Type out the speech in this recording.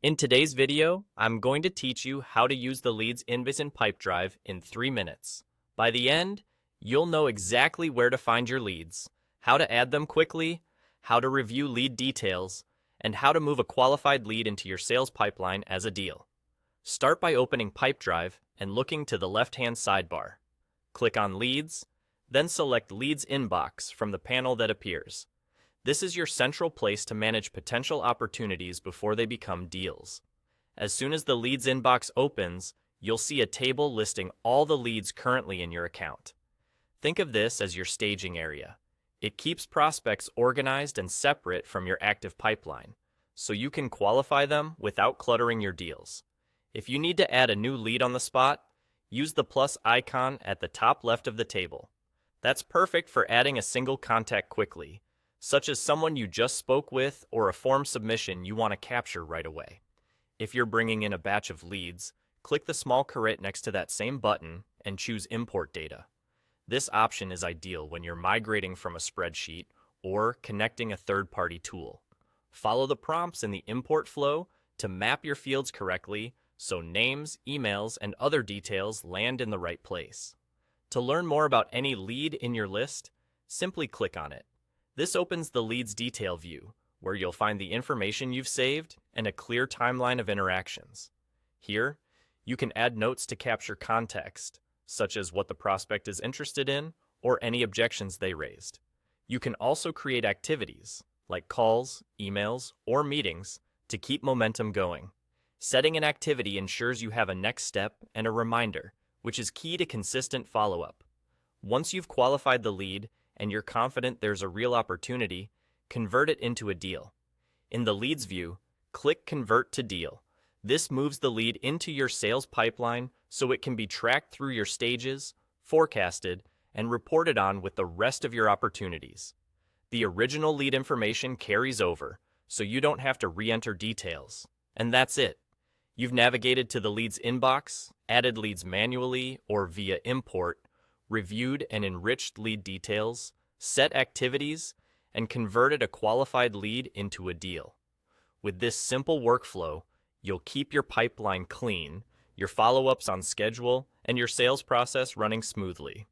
In today's video, I'm going to teach you how to use the leads invis in Pipedrive in 3 minutes. By the end, you'll know exactly where to find your leads, how to add them quickly, how to review lead details, and how to move a qualified lead into your sales pipeline as a deal. Start by opening Pipedrive and looking to the left-hand sidebar. Click on Leads, then select Leads Inbox from the panel that appears. This is your central place to manage potential opportunities before they become deals. As soon as the leads inbox opens, you'll see a table listing all the leads currently in your account. Think of this as your staging area. It keeps prospects organized and separate from your active pipeline, so you can qualify them without cluttering your deals. If you need to add a new lead on the spot, use the plus icon at the top left of the table. That's perfect for adding a single contact quickly, such as someone you just spoke with or a form submission you want to capture right away. If you're bringing in a batch of leads, click the small caret next to that same button and choose Import Data. This option is ideal when you're migrating from a spreadsheet or connecting a third-party tool. Follow the prompts in the import flow to map your fields correctly so names, emails, and other details land in the right place. To learn more about any lead in your list, simply click on it. This opens the leads detail view, where you'll find the information you've saved and a clear timeline of interactions. Here, you can add notes to capture context, such as what the prospect is interested in or any objections they raised. You can also create activities, like calls, emails, or meetings, to keep momentum going. Setting an activity ensures you have a next step and a reminder, which is key to consistent follow-up. Once you've qualified the lead, and you're confident there's a real opportunity, convert it into a deal. In the Leads view, click Convert to Deal. This moves the lead into your sales pipeline so it can be tracked through your stages, forecasted, and reported on with the rest of your opportunities. The original lead information carries over, so you don't have to re-enter details. And that's it. You've navigated to the leads inbox, added leads manually or via import, reviewed and enriched lead details, set activities, and converted a qualified lead into a deal. With this simple workflow, you'll keep your pipeline clean, your follow-ups on schedule, and your sales process running smoothly.